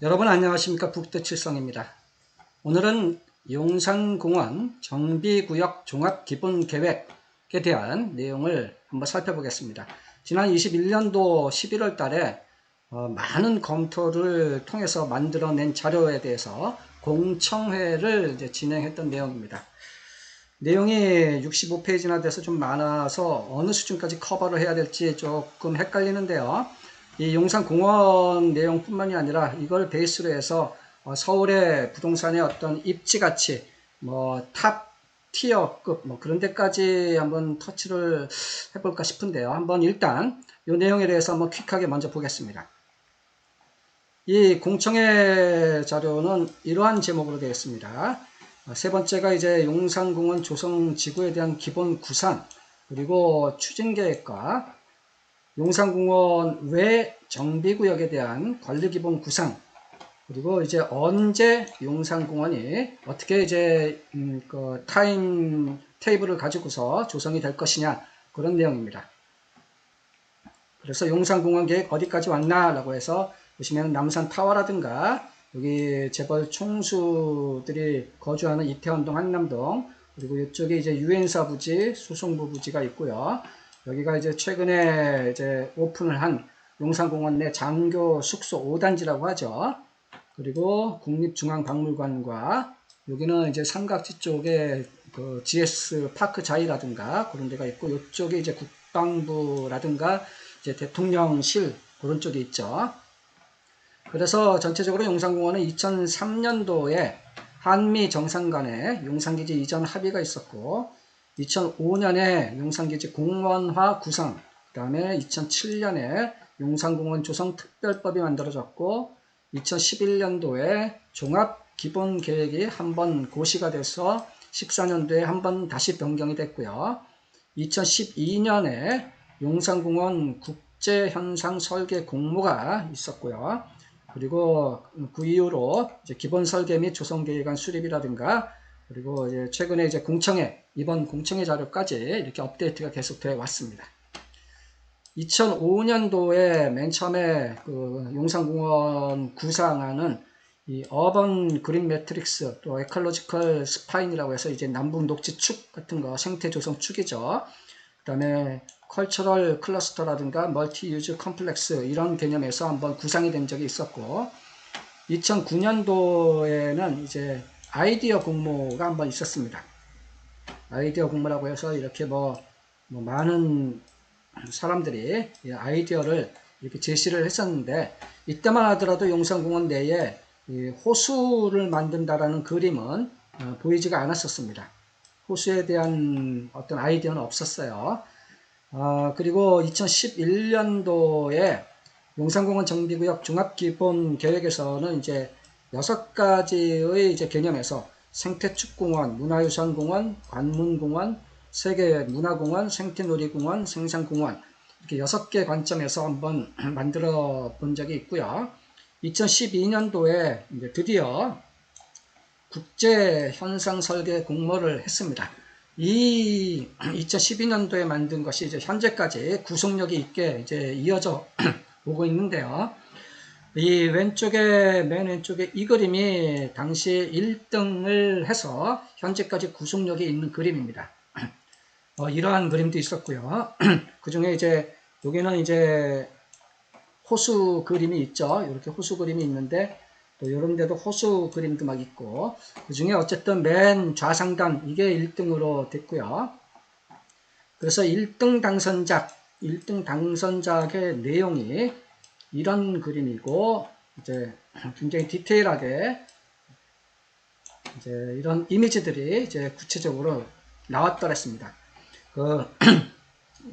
여러분 안녕하십니까. 북대칠성입니다. 오늘은 용산공원 정비구역 종합기본계획에 대한 내용을 한번 살펴보겠습니다. 지난 21년도 11월 달에 많은 검토를 통해서 만들어낸 자료에 대해서 공청회를 이제 진행했던 내용입니다. 내용이 65페이지나 돼서 좀 많아서 어느 수준까지 커버를 해야 될지 조금 헷갈리는데요. 이 용산공원 내용뿐만이 아니라 이걸 베이스로 해서 서울의 부동산의 어떤 입지가치, 탑 티어급 그런 데까지 한번 터치를 해볼까 싶은데요. 한번 일단 이 내용에 대해서 한번 퀵하게 먼저 보겠습니다. 이 공청회 자료는 이러한 제목으로 되어 있습니다. 세 번째가 이제 용산공원 조성지구에 대한 기본 구상, 그리고 추진계획과 용산공원 외 정비구역에 대한 관리기본 구상, 그리고 이제 언제 용산공원이 어떻게 이제 그 타임 테이블을 가지고서 조성이 될 것이냐, 그런 내용입니다. 그래서 용산공원 계획 어디까지 왔나라고 해서 보시면 남산 타워라든가 여기 재벌 총수들이 거주하는 이태원동, 한남동, 그리고 이쪽에 이제 유엔사 부지, 수송부 부지가 있고요. 여기가 이제 최근에 이제 오픈을 한 용산공원 내 장교 숙소 5단지라고 하죠. 그리고 국립중앙박물관과 여기는 이제 삼각지 쪽에 그 GS 파크 자이라든가 그런 데가 있고, 이쪽에 이제 국방부라든가 이제 대통령실 그런 쪽에 있죠. 그래서 전체적으로 용산공원은 2003년도에 한미 정상 간에 용산기지 이전 합의가 있었고, 2005년에 용산기지 공원화 구상, 그 다음에 2007년에 용산공원 조성 특별법이 만들어졌고, 2011년도에 종합기본계획이 한번 고시가 돼서 14년도에 한번 다시 변경이 됐고요. 2012년에 용산공원 국제현상 설계 공모가 있었고요. 그리고 그 이후로 이제 기본 설계 및 조성 계획안 수립이라든가, 그리고 이제 최근에 이제 공청회, 이번 공청회 자료까지 이렇게 업데이트가 계속되어 왔습니다. 2005년도에 맨 처음에 그 용산공원 구상안은 이 어번 그린 매트릭스, 또 에컬로지컬 스파인이라고 해서 이제 남북 녹지 축 같은 거, 생태 조성 축이죠. 그 다음에 컬처럴 클러스터라든가 멀티 유즈 컴플렉스, 이런 개념에서 한번 구상이 된 적이 있었고, 2009년도에는 이제 아이디어 공모가 한번 있었습니다. 아이디어 공모라고 해서 이렇게 많은 사람들이 아이디어를 이렇게 제시를 했었는데, 이때만 하더라도 용산공원 내에 호수를 만든다라는 그림은 보이지가 않았었습니다. 호수에 대한 어떤 아이디어는 없었어요. 그리고 2011년도에 용산공원 정비구역 종합기본계획에서는 이제 6가지의 이제 개념에서 생태축공원, 문화유산공원, 관문공원, 세계문화공원, 생태놀이공원, 생산공원, 이렇게 6개 관점에서 한번 만들어 본 적이 있고요. 2012년도에 이제 드디어 국제현상설계 공모를 했습니다. 이 2012년도에 만든 것이 이제 현재까지 구속력이 있게 이제 이어져 오고 있는데요. 이 맨 왼쪽에 이 그림이 당시 1등을 해서 현재까지 구속력이 있는 그림입니다. 이러한 그림도 있었고요. 그 중에 이제 여기는 이제 호수 그림이 있죠. 이렇게 호수 그림이 있는데, 또 이런 데도 호수 그림도 막 있고, 그 중에 어쨌든 맨 좌상단 이게 1등으로 됐고요. 그래서 1등 당선작의 내용이 이런 그림이고, 이제 굉장히 디테일하게 이제 이런 이미지들이 이제 구체적으로 나왔더랬습니다. 그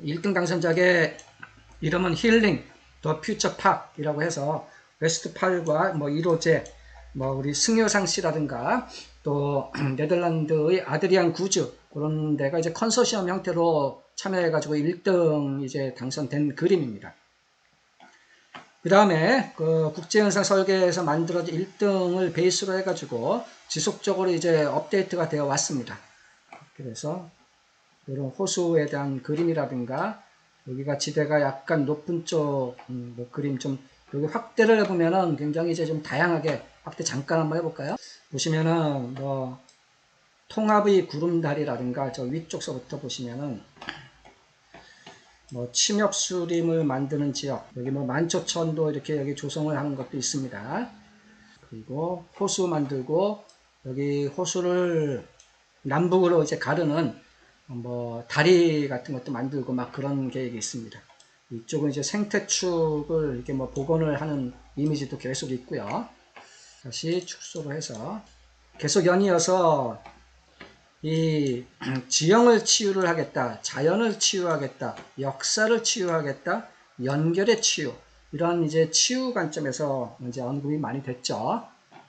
1등 당선작의 이름은 힐링 더 퓨처 팍이라고 해서 웨스트팔과 1호제, 우리 승효상 씨라든가 또 네덜란드의 아드리안 구즈, 그런 데가 이제 컨소시엄 형태로 참여해가지고 1등 이제 당선된 그림입니다. 그 다음에 그 국제현상 설계에서 만들어진 1등을 베이스로 해가지고 지속적으로 이제 업데이트가 되어 왔습니다. 그래서 이런 호수에 대한 그림이라든가, 여기가 지대가 약간 높은 쪽 그림 좀 여기 확대를 해보면은 굉장히 이제 좀 다양하게 확대 잠깐 한번 해볼까요? 보시면은 뭐 통합의 구름다리라든가 저 위쪽서부터 보시면은 뭐 침엽수림을 만드는 지역, 여기 뭐 만초천도 이렇게 여기 조성을 하는 것도 있습니다. 그리고 호수 만들고 여기 호수를 남북으로 이제 가르는 뭐 다리 같은 것도 만들고 막 그런 계획이 있습니다. 이쪽은 이제 생태축을 이렇게 뭐 복원을 하는 이미지도 계속 있고요. 다시 축소를 해서 계속 연이어서 이 지형을 치유를 하겠다, 자연을 치유하겠다, 역사를 치유하겠다, 연결의 치유, 이런 이제 치유 관점에서 이제 언급이 많이 됐죠.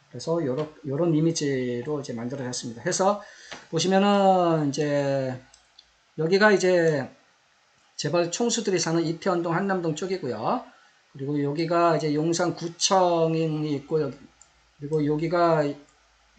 그래서 요런 이미지로 이제 만들어졌습니다. 해서 보시면은 이제 여기가 이제 재벌 총수들이 사는 이태원동 한남동 쪽이고요. 그리고 여기가 이제 용산구청이 있고, 그리고 여기가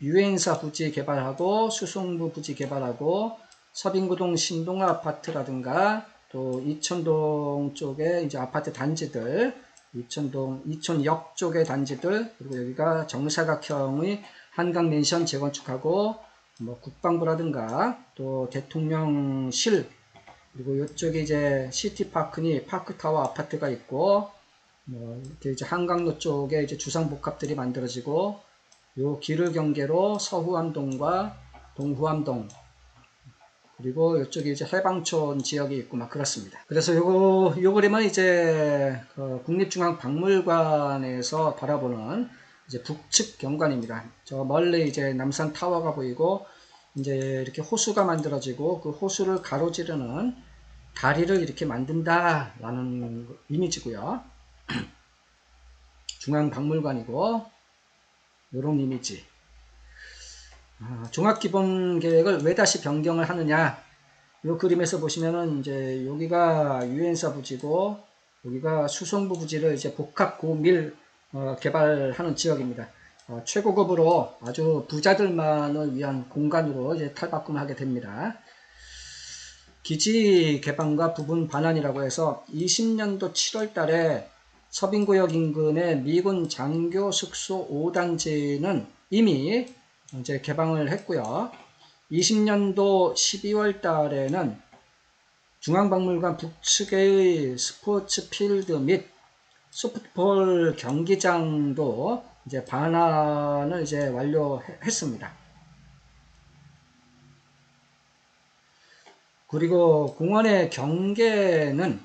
유엔사 부지 개발하고 수송부 부지 개발하고 서빙구동 신동 아파트라든가 또 이천동 쪽에 이제 아파트 단지들, 이천역 쪽의 단지들, 그리고 여기가 정사각형의 한강맨션 재건축하고 뭐 국방부라든가 또 대통령실, 그리고 이쪽에 이제 시티파크니 파크타워 아파트가 있고 뭐 이렇게 이제 한강로 쪽에 이제 주상복합들이 만들어지고 요 길을 경계로 서후암동과 동후암동, 그리고 이쪽에 이제 해방촌 지역이 있고 막 그렇습니다. 그래서 요 그림은 이제 그 국립중앙박물관에서 바라보는 이제 북측 경관입니다. 저 멀리 이제 남산 타워가 보이고 이제 이렇게 호수가 만들어지고 그 호수를 가로지르는 다리를 이렇게 만든다라는 이미지고요. 중앙박물관이고 이런 이미지. 종합기본계획을 왜 다시 변경을 하느냐? 이 그림에서 보시면은 이제 여기가 유엔사 부지고 여기가 수송부 부지를 이제 복합 고밀 개발하는 지역입니다. 최고급으로 아주 부자들만을 위한 공간으로 이제 탈바꿈을 하게 됩니다. 기지 개방과 부분 반환이라고 해서 20년도 7월 달에 서빙구역 인근의 미군 장교 숙소 5단지는 이미 이제 개방을 했고요. 20년도 12월 달에는 중앙박물관 북측의 스포츠 필드 및 소프트볼 경기장도 이제 반환을 이제 완료했습니다. 그리고 공원의 경계는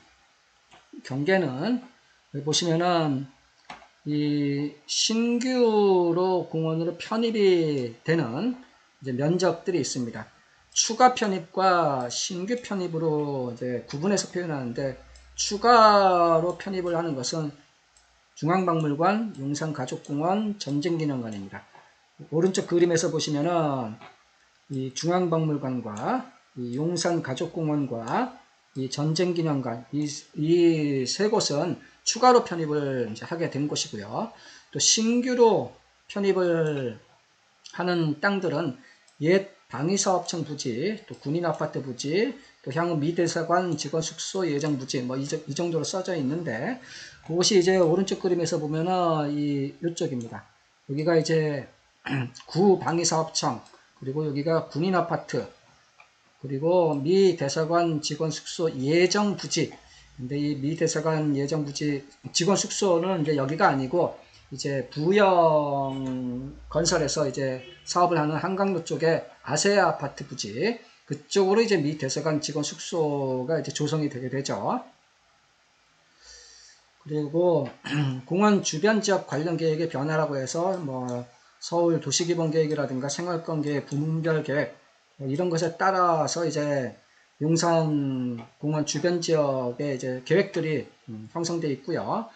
여기 보시면은 이 신규로 공원으로 편입이 되는 이제 면적들이 있습니다. 추가 편입과 신규 편입으로 이제 구분해서 표현하는데, 추가로 편입을 하는 것은 중앙박물관, 용산가족공원, 전쟁기념관입니다. 오른쪽 그림에서 보시면은 이 중앙박물관과 이 용산가족공원과 이 전쟁기념관, 이 세 곳은 추가로 편입을 이제 하게 된 곳이고요. 또 신규로 편입을 하는 땅들은 옛 방위사업청 부지, 또 군인아파트 부지, 또 향후 미대사관 직원숙소 예정부지, 뭐 이 정도로 써져 있는데, 그것이 이제 오른쪽 그림에서 보면은 이쪽입니다. 여기가 이제 구 방위사업청, 그리고 여기가 군인아파트, 그리고 미 대사관 직원 숙소 예정 부지. 근데 이 미 대사관 예정 부지 직원 숙소는 이제 여기가 아니고 이제 부영 건설에서 이제 사업을 하는 한강로 쪽에 아세아 아파트 부지, 그쪽으로 이제 미 대사관 직원 숙소가 이제 조성이 되게 되죠. 그리고 공원 주변 지역 관련 계획의 변화라고 해서 뭐 서울 도시기본계획이라든가 생활권계획, 부문별 계획, 이런 것에 따라서 이제 용산공원 주변 지역에 이제 계획들이 형성되어 있고요.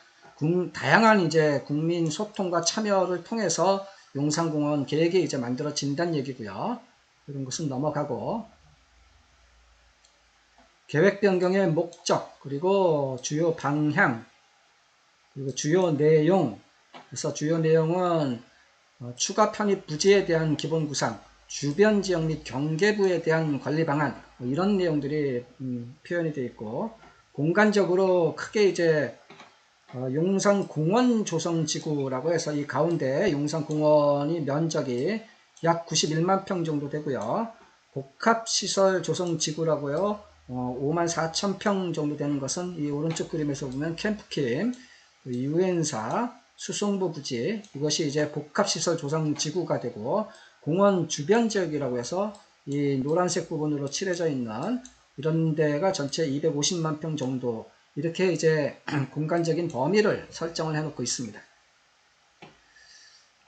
다양한 이제 국민 소통과 참여를 통해서 용산공원 계획이 이제 만들어진다는 얘기고요. 이런 것은 넘어가고, 계획 변경의 목적, 그리고 주요 방향, 그리고 주요 내용. 그래서 주요 내용은 추가 편입 부지에 대한 기본 구상, 주변 지역 및 경계부에 대한 관리 방안, 뭐 이런 내용들이 표현이 되어 있고, 공간적으로 크게 이제 용산공원 조성지구라고 해서 이 가운데 용산공원이 면적이 약 91만 평 정도 되고요. 복합시설 조성지구라고요. 5만 4천 평 정도 되는 것은 이 오른쪽 그림에서 보면 캠프킴, 유엔사, 수송부 부지, 이것이 이제 복합시설 조성지구가 되고, 공원 주변 지역이라고 해서 이 노란색 부분으로 칠해져 있는 이런 데가 전체 250만 평 정도, 이렇게 이제 공간적인 범위를 설정을 해놓고 있습니다.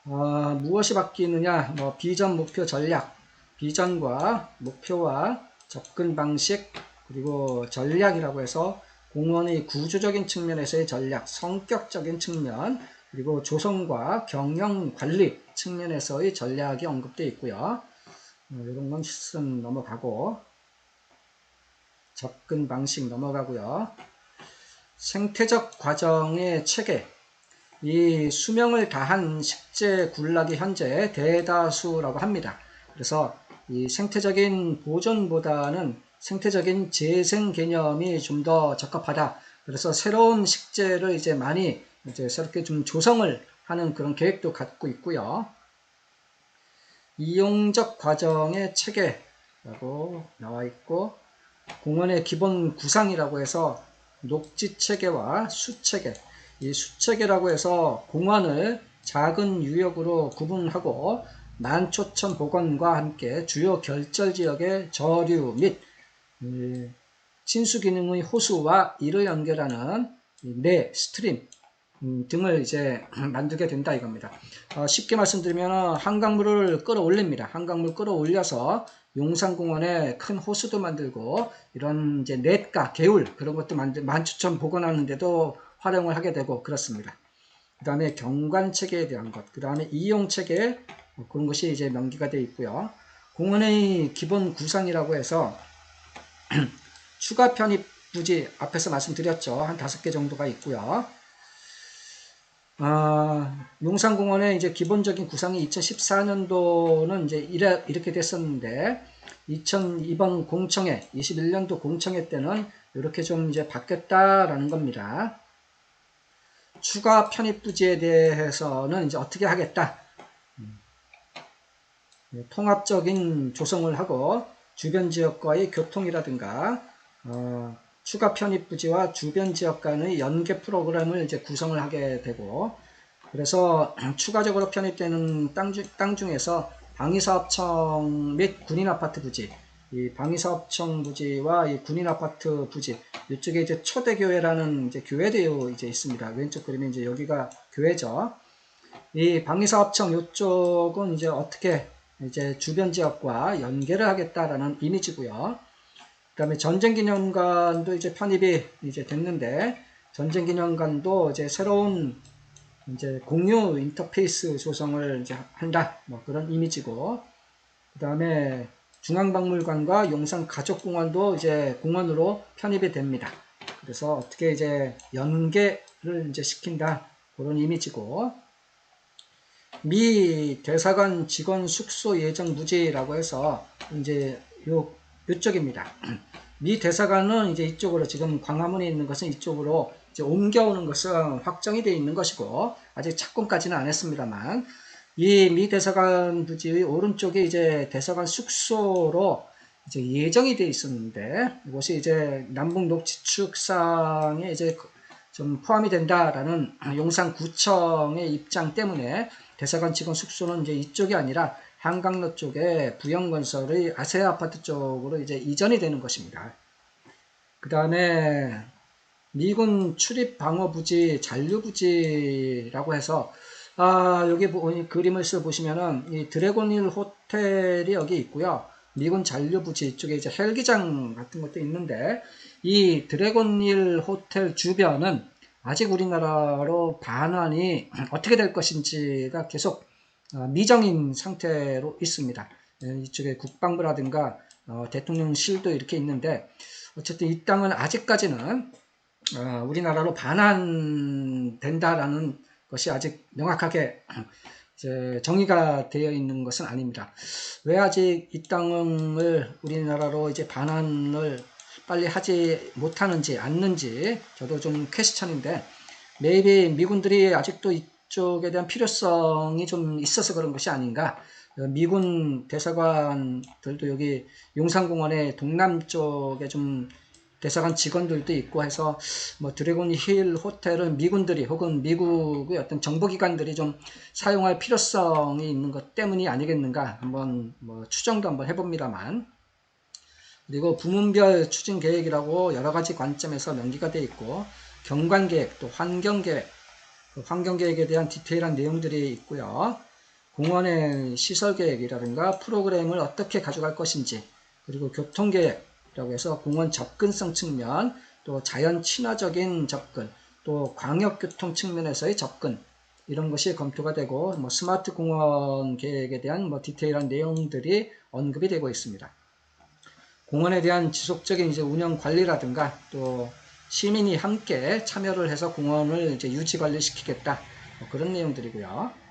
무엇이 바뀌느냐? 비전, 목표, 전략, 비전과 목표와 접근 방식, 그리고 전략이라고 해서 공원의 구조적인 측면에서의 전략, 성격적인 측면, 그리고 조성과 경영 관리 측면에서의 전략이 언급되어 있고요. 이런 건 넘어가고, 접근 방식 넘어가고요. 생태적 과정의 체계, 이 수명을 다한 식재 군락이 현재 대다수라고 합니다. 그래서 이 생태적인 보존보다는 생태적인 재생 개념이 좀 더 적합하다. 그래서 새로운 식재를 이제 많이 이제 새롭게 좀 조성을 하는 그런 계획도 갖고 있고요. 이용적 과정의 체계라고 나와 있고, 공원의 기본 구상이라고 해서 녹지체계와 수체계, 이 수체계라고 해서 공원을 작은 유역으로 구분하고 난초천 복원과 함께 주요 결절지역의 저류 및 친수기능의 호수와 이를 연결하는 내 스트림 등을 이제 만들게 된다 이겁니다. 쉽게 말씀드리면 한강물을 끌어올립니다. 한강물 끌어올려서 용산공원에 큰 호수도 만들고 이런 이제 냇가, 개울 그런 것도 만초천 복원하는데도 활용을 하게 되고 그렇습니다. 그 다음에 경관체계에 대한 것, 그 다음에 이용체계 그런 것이 이제 명기가 되어 있고요. 공원의 기본 구상이라고 해서 추가 편입 부지 앞에서 말씀드렸죠. 한 5개 정도가 있고요. 용산공원의 이제 기본적인 구상이 2014년도는 이제 이렇게 됐었는데, 이번 공청회, 21년도 공청회 때는 이렇게 좀 이제 바뀌었다라는 겁니다. 추가 편입 부지에 대해서는 이제 어떻게 하겠다. 통합적인 조성을 하고 주변 지역과의 교통이라든가 추가 편입 부지와 주변 지역 간의 연계 프로그램을 이제 구성을 하게 되고, 그래서 추가적으로 편입되는 땅 중에서 방위사업청 및 군인아파트 부지, 이 방위사업청 부지와 이 군인아파트 부지, 이쪽에 이제 초대교회라는 이제 교회도 이제 있습니다. 왼쪽 그림에 이제 여기가 교회죠. 이 방위사업청 이쪽은 이제 어떻게 이제 주변 지역과 연계를 하겠다라는 이미지고요. 그 다음에 전쟁기념관도 이제 편입이 이제 됐는데, 전쟁기념관도 이제 새로운 이제 공유 인터페이스 조성을 이제 한다. 그런 이미지고, 그 다음에 중앙박물관과 용산가족공원도 이제 공원으로 편입이 됩니다. 그래서 어떻게 이제 연계를 이제 시킨다. 그런 이미지고, 미 대사관 직원 숙소 예정 부지라고 해서 이제 이쪽입니다. 미 대사관은 이제 이쪽으로, 지금 광화문에 있는 것은 이쪽으로 이제 옮겨오는 것은 확정이 되어 있는 것이고, 아직 착공까지는 안 했습니다만, 이 미 대사관 부지의 오른쪽에 이제 대사관 숙소로 이제 예정이 되어 있었는데, 이것이 이제 남북 녹지축상에 이제 좀 포함이 된다라는 용산구청의 입장 때문에 대사관 직원 숙소는 이제 이쪽이 아니라 한강로 쪽에 부영건설의 아세아 아파트 쪽으로 이제 이전이 되는 것입니다. 그 다음에 미군 출입방어부지, 잔류부지라고 해서, 여기 그림을 보시면은 이 드래곤힐 호텔이 여기 있고요. 미군 잔류부지 쪽에 이제 헬기장 같은 것도 있는데, 이 드래곤힐 호텔 주변은 아직 우리나라로 반환이 어떻게 될 것인지가 계속 미정인 상태로 있습니다. 이쪽에 국방부라든가 대통령실도 이렇게 있는데, 어쨌든 이 땅은 아직까지는 우리나라로 반환된다라는 것이 아직 명확하게 이제 정의가 되어 있는 것은 아닙니다. 왜 아직 이 땅을 우리나라로 이제 반환을 빨리 하지 못하는지 않는지 저도 좀 퀘스천인데, maybe 미군들이 아직도 이쪽에 대한 필요성이 좀 있어서 그런 것이 아닌가. 미군 대사관들도 여기 용산공원의 동남쪽에 좀 대사관 직원들도 있고 해서 뭐 드래곤 힐 호텔은 미군들이 혹은 미국의 어떤 정보기관들이 좀 사용할 필요성이 있는 것 때문이 아니겠는가 한번 뭐 추정도 한번 해봅니다만, 그리고 부문별 추진 계획이라고 여러 가지 관점에서 명기가 되어 있고 경관 계획 또 환경 계획, 환경 계획에 대한 디테일한 내용들이 있고요. 공원의 시설 계획이라든가 프로그램을 어떻게 가져갈 것인지, 그리고 교통 계획이라고 해서 공원 접근성 측면, 또 자연 친화적인 접근, 또 광역교통 측면에서의 접근, 이런 것이 검토가 되고 뭐 스마트 공원 계획에 대한 뭐 디테일한 내용들이 언급이 되고 있습니다. 공원에 대한 지속적인 이제 운영 관리라든가 또 시민이 함께 참여를 해서 공원을 이제 유지 관리시키겠다, 뭐 그런 내용들이고요.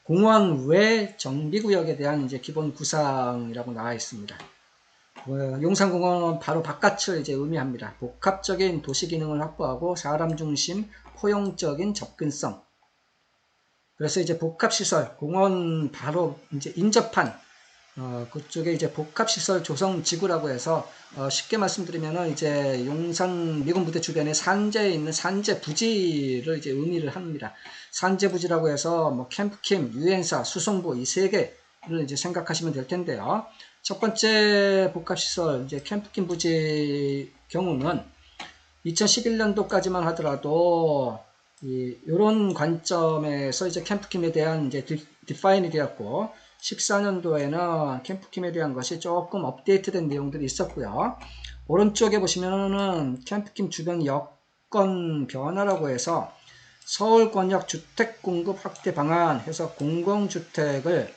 공원 외 정비구역에 대한 이제 기본 구상이라고 나와 있습니다. 용산공원은 바로 바깥을 이제 의미합니다. 복합적인 도시 기능을 확보하고 사람 중심 포용적인 접근성. 그래서 이제 복합시설, 공원 바로 이제 인접한 그쪽에 이제 복합시설 조성지구라고 해서 쉽게 말씀드리면은 이제 용산 미군부대 주변에 산재에 있는 산재 부지를 이제 의미를 합니다. 산재 부지라고 해서 뭐 캠프킴, 유엔사, 수송부 이 세 개를 이제 생각하시면 될 텐데요. 첫 번째 복합시설 이제 캠프킴 부지 경우는 2011년도까지만 하더라도 이런 관점에서 이제 캠프킴에 대한 이제 디파인이 되었고 14년도에는 캠프킴에 대한 것이 조금 업데이트된 내용들이 있었고요. 오른쪽에 보시면은 캠프킴 주변 여건 변화라고 해서 서울권역 주택공급 확대 방안 해서 공공주택을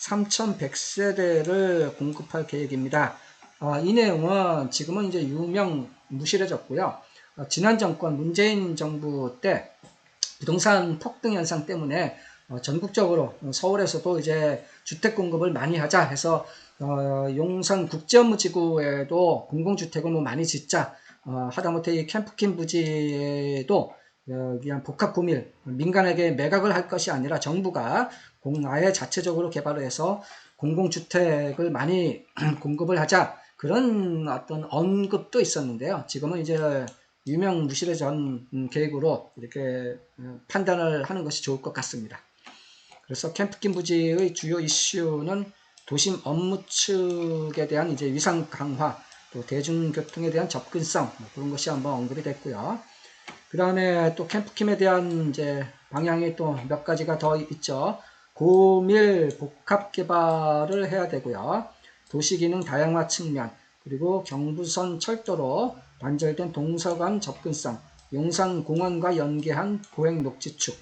3,100세대를 공급할 계획입니다. 이 내용은 지금은 이제 유명 무실해졌고요. 지난 정권 문재인 정부 때 부동산 폭등 현상 때문에 전국적으로 서울에서도 이제 주택 공급을 많이 하자 해서 용산 국제업무지구에도 공공주택을 뭐 많이 짓자, 하다못해 이 캠프킴 부지에도 그냥 복합 구밀 민간에게 매각을 할 것이 아니라 정부가 아예 자체적으로 개발을 해서 공공주택을 많이 공급을 하자, 그런 어떤 언급도 있었는데요. 지금은 이제 유명무실해진 계획으로 이렇게 판단을 하는 것이 좋을 것 같습니다. 그래서 캠프킴 부지의 주요 이슈는 도심 업무 측에 대한 이제 위상 강화, 또 대중교통에 대한 접근성, 뭐 그런 것이 한번 언급이 됐고요. 그 다음에 또 캠프킴에 대한 이제 방향이 또 몇 가지가 더 있죠. 고밀 복합 개발을 해야 되고요. 도시기능 다양화 측면, 그리고 경부선 철도로 단절된 동서간 접근성, 용산공원과 연계한 보행 녹지축,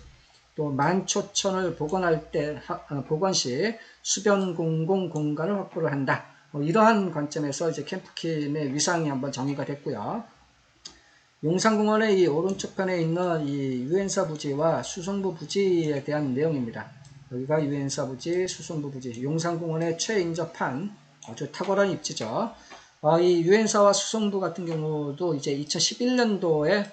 또 만초천을 복원할 때 복원 시 수변 공공 공간을 확보를 한다. 이러한 관점에서 이제 캠프킴의 위상이 한번 정의가 됐고요. 용산공원의 이 오른쪽 편에 있는 이 유엔사 부지와 수송부 부지에 대한 내용입니다. 여기가 유엔사 부지, 수송부 부지, 용산공원의 최인접한 아주 탁월한 입지죠. 이 유엔사와 수송부 같은 경우도 이제 2011년도에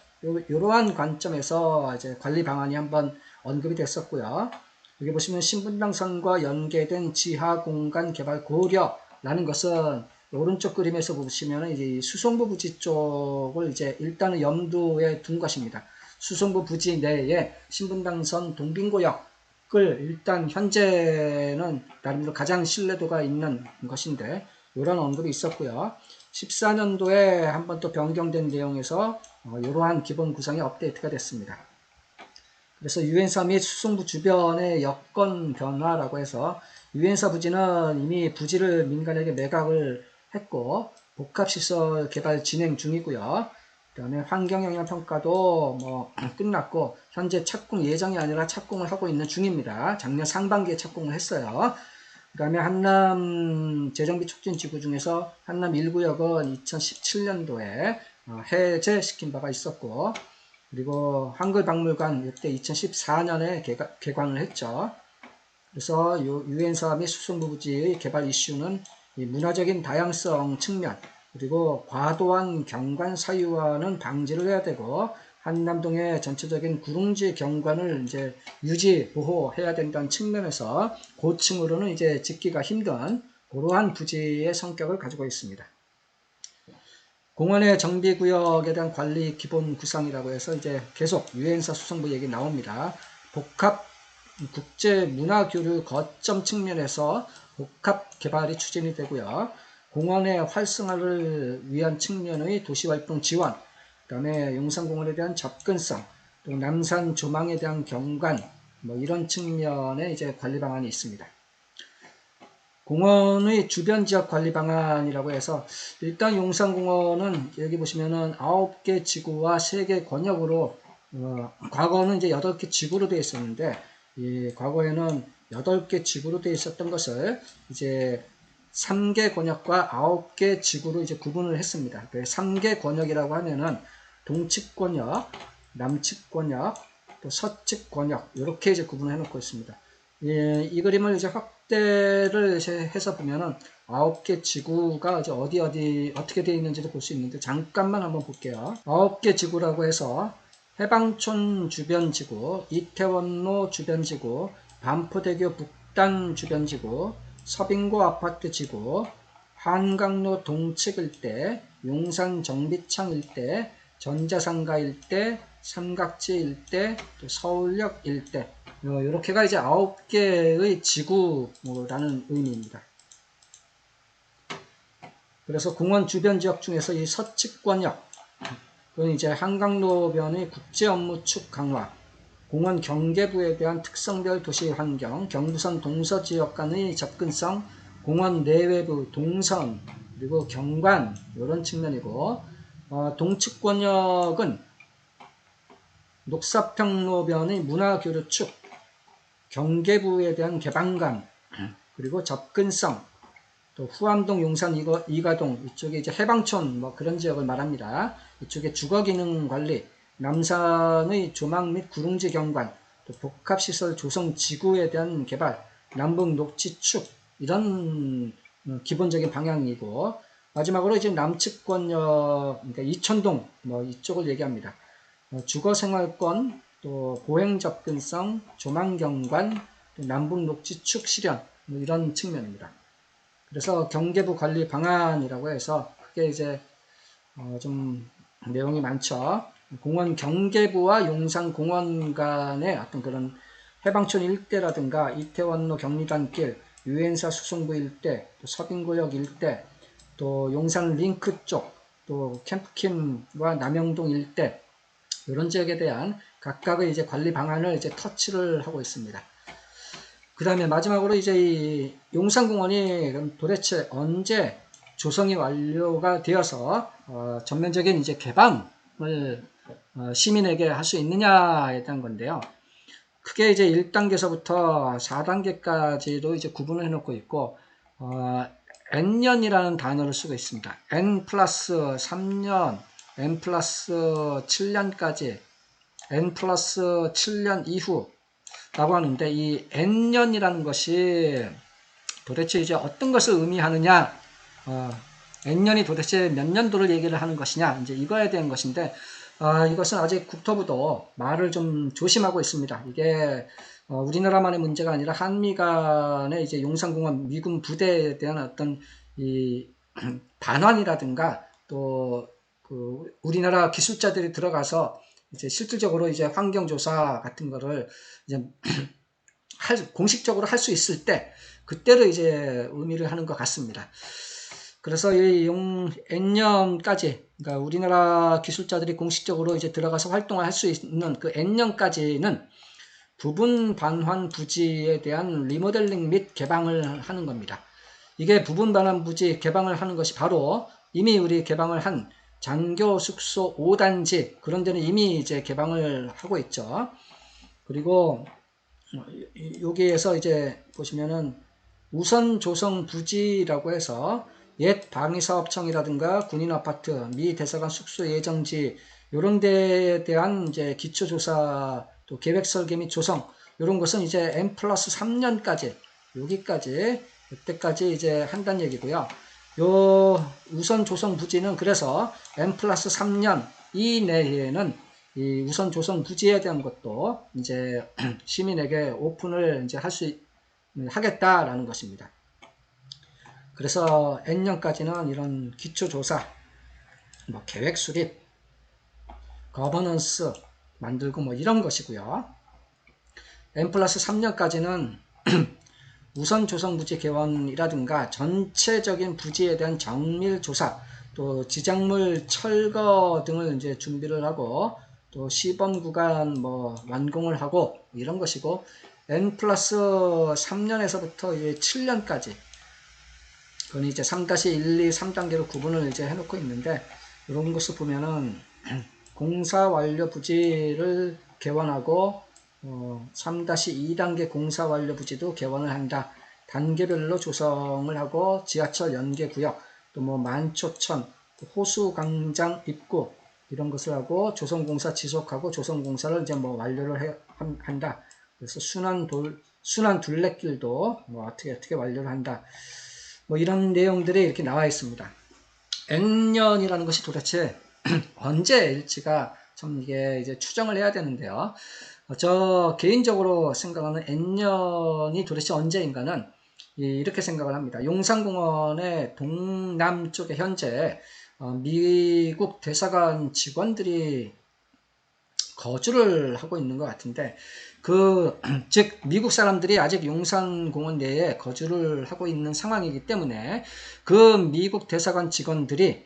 이러한 관점에서 이제 관리 방안이 한번 언급이 됐었고요. 여기 보시면 신분당선과 연계된 지하 공간 개발 고려라는 것은 오른쪽 그림에서 보시면 이제 수송부 부지 쪽을 이제 일단은 염두에 둔 것입니다. 수송부 부지 내에 신분당선 동빙구역을 일단 현재는 나름대로 가장 신뢰도가 있는 것인데 이런 언급이 있었고요. 14년도에 한번 또 변경된 내용에서 이러한 기본 구성이 업데이트가 됐습니다. 그래서 유엔사 및 수송부 주변의 여건 변화라고 해서 유엔사 부지는 이미 부지를 민간에게 매각을 했고 복합시설 개발 진행 중이고요. 그 다음에 환경영향평가도 뭐 끝났고 현재 착공 예정이 아니라 착공을 하고 있는 중입니다. 작년 상반기에 착공을 했어요. 그 다음에 한남 재정비 촉진 지구 중에서 한남 1구역은 2017년도에 해제시킨 바가 있었고, 그리고 한글박물관 이때 2014년에 개관을 했죠. 그래서 유엔사 및 수송부 부지의 개발 이슈는 이 문화적인 다양성 측면, 그리고 과도한 경관 사유화는 방지를 해야 되고 한남동의 전체적인 구릉지 경관을 이제 유지, 보호해야 된다는 측면에서 고층으로는 이제 짓기가 힘든 그러한 부지의 성격을 가지고 있습니다. 공원의 정비구역에 대한 관리 기본 구상이라고 해서 이제 계속 유엔사 수성부 얘기 나옵니다. 복합 국제문화교류 거점 측면에서 복합 개발이 추진이 되고요. 공원의 활성화를 위한 측면의 도시활동 지원, 그 다음에 용산공원에 대한 접근성, 또 남산 조망에 대한 경관, 뭐 이런 측면의 이제 관리 방안이 있습니다. 공원의 주변 지역 관리 방안이라고 해서 일단 용산공원은 여기 보시면은 9개 지구와 3개 권역으로 과거는 이제 8개 지구로 되어 있었는데 과거에는 8개 지구로 되어 있었던 것을 이제 3개 권역과 9개 지구로 이제 구분을 했습니다. 3개 권역이라고 하면은 동측 권역, 남측 권역, 또 서측 권역 이렇게 이제 구분을 해놓고 있습니다. 이 그림을 이제 확대를 해서 보면은 9개 지구가 이제 어디 어떻게 되어 있는지도 볼 수 있는데 잠깐만 한번 볼게요. 9개 지구라고 해서 해방촌 주변지구, 이태원로 주변지구, 반포대교 북단 주변지구, 서빙고 아파트지구, 한강로 동측 일대, 용산 정비창 일대, 전자상가 일대, 삼각지 일대, 또 서울역 일대 이렇게가 이제 9개의 지구라는 의미입니다. 그래서 공원 주변 지역 중에서 이 서측권역, 그건 이제 한강로변의 국제 업무 축 강화, 공원 경계부에 대한 특성별 도시 환경, 경부선 동서 지역 간의 접근성, 공원 내외부 동선, 그리고 경관 이런 측면이고, 동측권역은 녹사평로변의 문화교류 축, 경계부에 대한 개방감, 그리고 접근성, 또 후암동, 용산, 이가동 이쪽에 이제 해방촌 뭐 그런 지역을 말합니다. 이쪽에 주거기능 관리, 남산의 조망 및 구릉지 경관, 또 복합시설 조성 지구에 대한 개발, 남북 녹지 축 이런 기본적인 방향이고 마지막으로 이제 남측권역 그러니까 이천동 뭐 이쪽을 얘기합니다. 주거생활권, 또 보행 접근성, 조망 경관, 또 남북 녹지 축 실현 뭐 이런 측면입니다. 그래서 경계부 관리 방안이라고 해서 크게 이제 좀 내용이 많죠. 공원 경계부와 용산공원 간의 어떤 그런 해방촌 일대라든가 이태원로 경리단길, 유엔사 수성구 일대, 또 서빙구역 일대, 또 용산 링크 쪽, 또 캠프킴과 남영동 일대 이런 지역에 대한 각각의 이제 관리 방안을 이제 터치를 하고 있습니다. 그 다음에 마지막으로 이제 이 용산공원이 도대체 언제 조성이 완료가 되어서 전면적인 이제 개방을 시민에게 할 수 있느냐에 대한 건데요. 크게 이제 1단계서부터 4단계까지로 이제 구분을 해놓고 있고 N년이라는 단어를 쓰고 있습니다. N 플러스 3년, N 플러스 7년까지, N 플러스 7년 이후 라고 하는데 이 N년이라는 것이 도대체 이제 어떤 것을 의미하느냐, N년이 도대체 몇 년도를 얘기를 하는 것이냐, 이제 이거에 대한 것인데, 이것은 아직 국토부도 말을 좀 조심하고 있습니다. 이게 우리나라만의 문제가 아니라 한미 간의 이제 용산공원 미군 부대에 대한 어떤 이 반환이라든가 또 그 우리나라 기술자들이 들어가서 이제 실질적으로 이제 환경조사 같은 거를 이제 공식적으로 할 수 있을 때 그때를 이제 의미를 하는 것 같습니다. 그래서 이 N년까지, 그러니까 우리나라 기술자들이 공식적으로 이제 들어가서 활동을 할 수 있는 그 N년까지는 부분 반환 부지에 대한 리모델링 및 개방을 하는 겁니다. 이게 부분 반환 부지 개방을 하는 것이 바로 이미 우리 개방을 한 장교 숙소 5단지 그런 데는 이미 이제 개방을 하고 있죠. 그리고 여기에서 이제 보시면은 우선 조성 부지라고 해서 옛 방위사업청이라든가 군인아파트, 미 대사관 숙소 예정지 이런 데에 대한 이제 기초조사 또 계획 설계 및 조성 이런 것은 이제 N 플러스 3년까지 여기까지 이때까지 이제 한다는 얘기고요. 요 우선 조성 부지는 그래서 N 플러스 3년 이내에는 이 우선 조성 부지에 대한 것도 이제 시민에게 오픈을 이제 하겠다라는 것입니다. 그래서 N년까지는 이런 기초조사, 뭐 계획 수립, 거버넌스 만들고 뭐 이런 것이고요. N+3년까지는 우선 조성 부지 개원이라든가 전체적인 부지에 대한 정밀 조사, 또 지작물 철거 등을 이제 준비를 하고 또 시범 구간 뭐 완공을 하고 이런 것이고, N+3년에서부터 이제 7년까지 그건 이제 3-1, 2, 3단계로 구분을 이제 해놓고 있는데, 이런 것을 보면은 공사 완료 부지를 개원하고 3-2단계 공사 완료 부지도 개원을 한다. 단계별로 조성을 하고 지하철 연계 구역, 또 뭐 만초천, 호수 광장 입구 이런 것을 하고 조성공사 지속하고 조성공사를 이제 뭐 완료를 한다. 그래서 순환 둘레길도 뭐 어떻게 완료를 한다. 뭐 이런 내용들이 이렇게 나와 있습니다. N년이라는 것이 도대체 언제일지가 참 이게 이제 추정을 해야 되는데요. 저 개인적으로 생각하는 N년이 도대체 언제인가는 이렇게 생각을 합니다. 용산공원의 동남쪽에 현재 미국 대사관 직원들이 거주를 하고 있는 것 같은데, 즉 미국 사람들이 아직 용산공원 내에 거주를 하고 있는 상황이기 때문에 그 미국 대사관 직원들이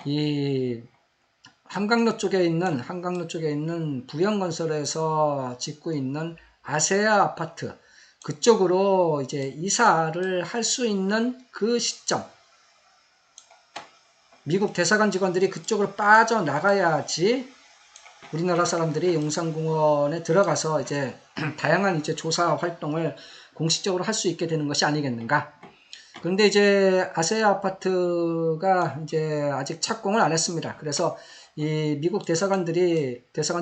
이 한강로 쪽에 있는 부영건설에서 짓고 있는 아세아 아파트 그쪽으로 이제 이사를 할 수 있는 그 시점, 미국 대사관 직원들이 그쪽으로 빠져나가야지 우리나라 사람들이 용산공원에 들어가서 이제 다양한 이제 조사 활동을 공식적으로 할 수 있게 되는 것이 아니겠는가. 그런데 이제 아세아 아파트가 이제 아직 착공을 안 했습니다. 그래서 이 미국 대사관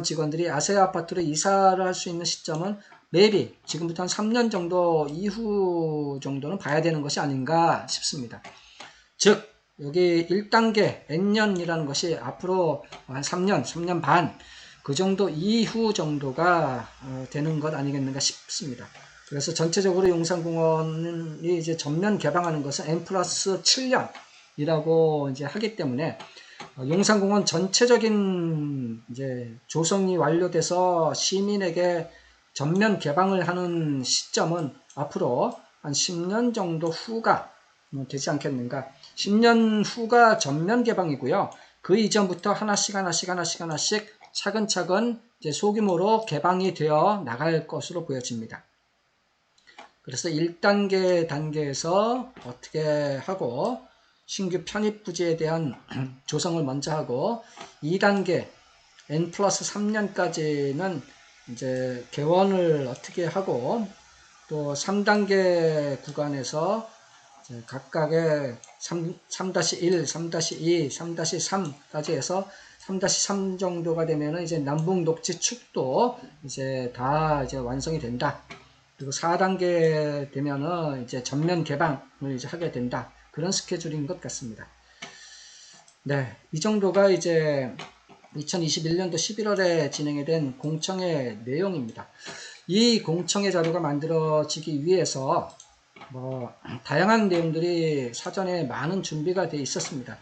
직원들이 아세아 아파트로 이사를 할 수 있는 시점은 maybe 지금부터 한 3년 정도 이후 정도는 봐야 되는 것이 아닌가 싶습니다. 즉 여기 1단계 N년이라는 것이 앞으로 한 3년 반 그 정도 이후 정도가 되는 것 아니겠는가 싶습니다. 그래서 전체적으로 용산공원이 이제 전면 개방하는 것은 N+7년이라고 이제 하기 때문에 용산공원 전체적인 이제 조성이 완료돼서 시민에게 전면 개방을 하는 시점은 앞으로 한 10년 정도 후가 되지 않겠는가. 10년 후가 전면 개방이고요. 그 이전부터 하나씩 차근차근 이제 소규모로 개방이 되어 나갈 것으로 보여집니다. 그래서 1단계 단계에서 어떻게 하고 신규 편입 부지에 대한 조성을 먼저 하고, 2단계 N+3년까지는 이제 개원을 어떻게 하고, 또 3단계 구간에서 각각의 3-1, 3-2, 3-3까지 해서 3-3 정도가 되면은 이제 남북 녹지 축도 이제 다 이제 완성이 된다. 그리고 4단계 되면은 이제 전면 개방을 이제 하게 된다. 그런 스케줄인 것 같습니다. 네, 이 정도가 이제 2021년도 11월에 진행이 된 공청회 내용입니다. 이 공청회 자료가 만들어지기 위해서 다양한 내용들이 사전에 많은 준비가 되어 있었습니다.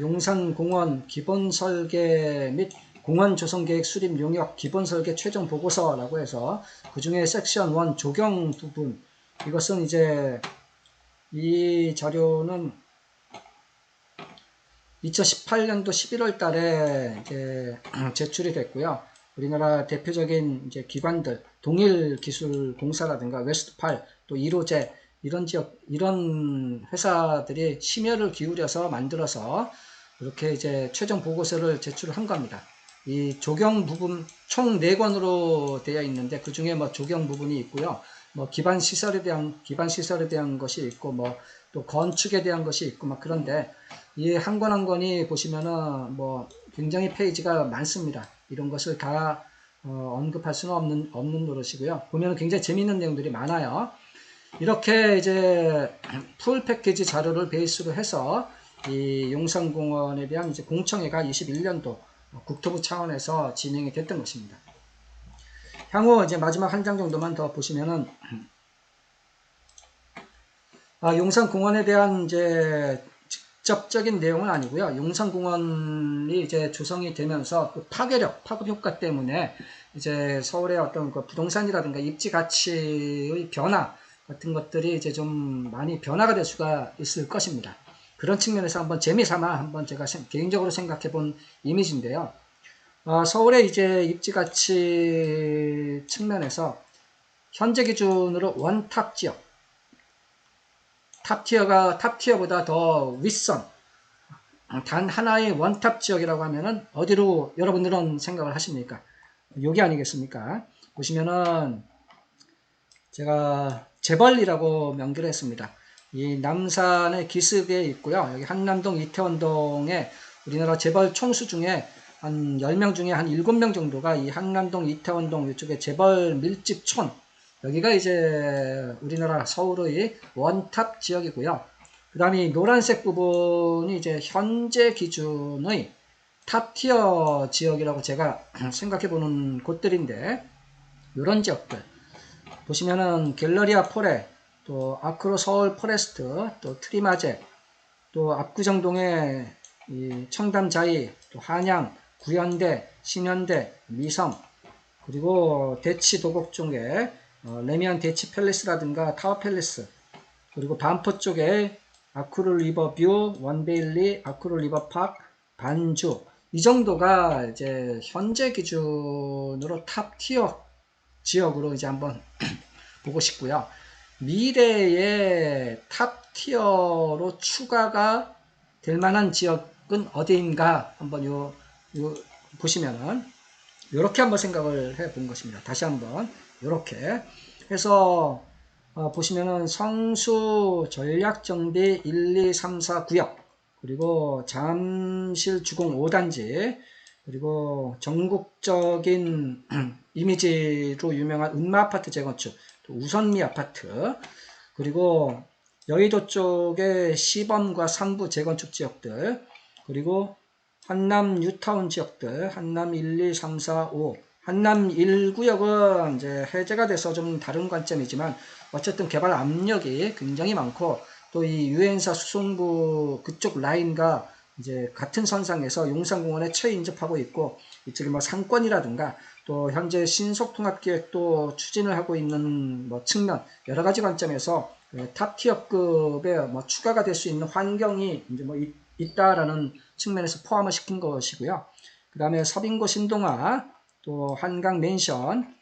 용산공원 기본설계 및 공원 조성계획 수립 용역 기본설계 최종 보고서라고 해서 그 중에 섹션 1 조경 부분, 이것은 이제 이 자료는 2018년도 11월 달에 이제 제출이 됐고요. 우리나라 대표적인 이제 기관들, 동일기술공사라든가 웨스트팔, 또 1호제 이런 회사들이 심혈을 기울여서 만들어서 이렇게 이제 최종 보고서를 제출한 겁니다. 이 조경 부분 총 4권으로 되어 있는데 그 중에 뭐 조경 부분이 있고요. 뭐 기반 시설에 대한 것이 있고 뭐 또 건축에 대한 것이 있고 막 그런데 이 한 권 한 권이 보시면은 뭐 굉장히 페이지가 많습니다. 이런 것을 다 언급할 수는 없는 노릇이고요. 보면은 굉장히 재미있는 내용들이 많아요. 이렇게 이제 풀 패키지 자료를 베이스로 해서 이 용산공원에 대한 이제 공청회가 21년도 국토부 차원에서 진행이 됐던 것입니다. 향후 이제 마지막 한 장 정도만 더 보시면은 용산공원에 대한 이제 직접적인 내용은 아니고요. 용산공원이 이제 조성이 되면서 그 파괴력, 파급 효과 때문에 이제 서울의 어떤 그 부동산이라든가 입지 가치의 변화 같은 것들이 이제 좀 많이 변화가 될 수가 있을 것입니다. 그런 측면에서 한번 재미삼아 한번 제가 개인적으로 생각해 본 이미지인데요. 서울의 이제 입지 가치 측면에서 현재 기준으로 원탑 지역, 탑티어보다 더 윗선, 단 하나의 원탑 지역이라고 하면은 어디로 여러분들은 생각을 하십니까? 여기 아니겠습니까? 보시면은 제가 재벌이라고 명기를 했습니다. 이 남산의 기슭에 있고요. 여기 한남동, 이태원동에 우리나라 재벌 총수 중에 한 10명 중에 한 7명 정도가 이 한남동, 이태원동 이쪽에 재벌 밀집촌, 여기가 이제 우리나라 서울의 원탑 지역이고요. 그 다음에 이 노란색 부분이 이제 현재 기준의 탑티어 지역이라고 제가 생각해 보는 곳들인데, 이런 지역들 보시면은 갤러리아 포레, 또 아크로 서울 포레스트, 또 트리마제, 또 압구정동의 이 청담자이, 또 한양, 구현대, 신현대, 미성, 그리고 대치 도곡 쪽에 레미안 대치 팰리스라든가 타워 팰리스, 그리고 반포 쪽에 아크루 리버뷰, 원베일리, 아크루 리버파크, 반주, 이 정도가 이제 현재 기준으로 탑티어 지역으로 이제 한번 보고 싶고요. 미래의 탑티어로 추가가 될 만한 지역은 어디인가 한번 보시면은 이렇게 한번 생각을 해 본 것입니다. 다시 한번 이렇게 해서 보시면은 성수 전략정비 1, 2, 3, 4 구역, 그리고 잠실 주공 5단지, 그리고 전국적인 이미지로 유명한 은마아파트 재건축, 또 우선미 아파트, 그리고 여의도 쪽에 시범과 상부 재건축 지역들, 그리고 한남 뉴타운 지역들, 한남 1, 2, 3, 4, 5, 한남 1구역은 이제 해제가 돼서 좀 다른 관점이지만 어쨌든 개발 압력이 굉장히 많고, 또 이 유엔사 수송부 그쪽 라인과 이제 같은 선상에서 용산공원에 최인접하고 있고, 이쪽에 뭐 상권이라든가 또 현재 신속통합기획도 추진을 하고 있는 뭐 측면, 여러 가지 관점에서 탑티어급에 뭐 추가가 될 수 있는 환경이 이제 뭐 있다라는 측면에서 포함을 시킨 것이고요. 그 다음에 서빙고 신동아, 또 한강 맨션,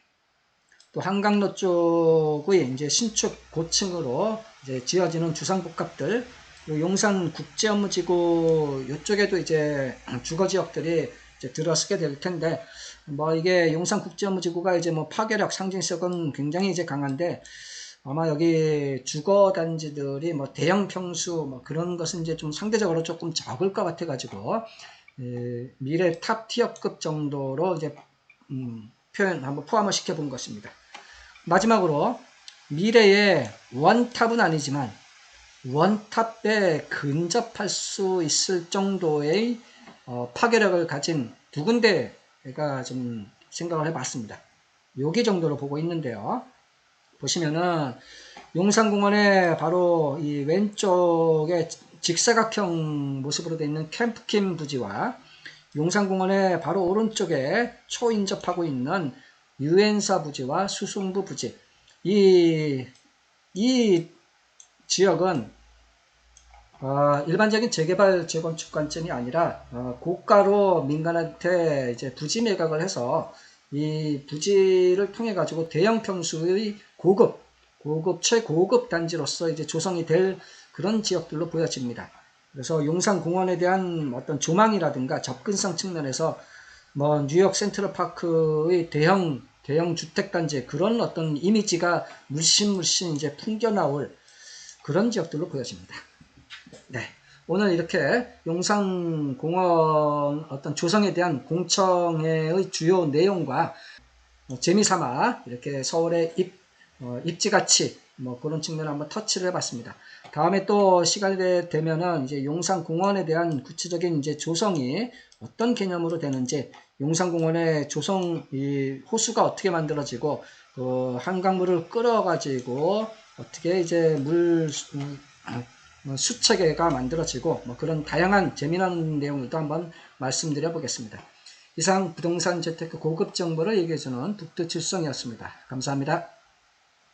또 한강로 쪽의 이제 신축 고층으로 이제 지어지는 주상복합들, 그리고 용산 국제업무지구 이쪽에도 이제 주거 지역들이 이제 들어서게 될 텐데, 뭐 이게 용산 국제업무지구가 이제 뭐 파괴력, 상징성은 굉장히 이제 강한데, 아마 여기 주거 단지들이 뭐 대형 평수 뭐 그런 것은 이제 좀 상대적으로 조금 적을 것 같아 가지고 미래 탑티어급 정도로 이제 표현 한번 포함을 시켜 본 것입니다. 마지막으로 미래의 원탑은 아니지만 원탑에 근접할 수 있을 정도의 파괴력을 가진 두 군데가 좀 생각을 해봤습니다. 여기 정도로 보고 있는데요. 보시면은 용산공원의 바로 이 왼쪽에 직사각형 모습으로 되어 있는 캠프킴 부지와 용산공원의 바로 오른쪽에 초인접하고 있는 유엔사 부지와 수송부 부지, 이 지역은 일반적인 재개발 재건축 관점이 아니라 고가로 민간한테 이제 부지 매각을 해서 이 부지를 통해 가지고 대형 평수의 고급 최고급 단지로서 이제 조성이 될 그런 지역들로 보여집니다. 그래서 용산공원에 대한 어떤 조망이라든가 접근성 측면에서 뭐 뉴욕 센트럴파크의 대형 주택단지 그런 어떤 이미지가 물씬 이제 풍겨나올 그런 지역들로 보여집니다. 네. 오늘 이렇게 용산공원 어떤 조성에 대한 공청회의 주요 내용과 재미삼아 이렇게 서울의 입지가치 뭐 그런 측면을 한번 터치를 해봤습니다. 다음에 또 시간이 되면은 이제 용산공원에 대한 구체적인 이제 조성이 어떤 개념으로 되는지, 용산공원의 조성 이 호수가 어떻게 만들어지고 그 한강물을 끌어가지고 어떻게 이제 물 수체계가 만들어지고 뭐 그런 다양한 재미난 내용들도 한번 말씀드려 보겠습니다. 이상 부동산 재테크 고급 정보를 얘기해주는 북두칠성이었습니다. 감사합니다.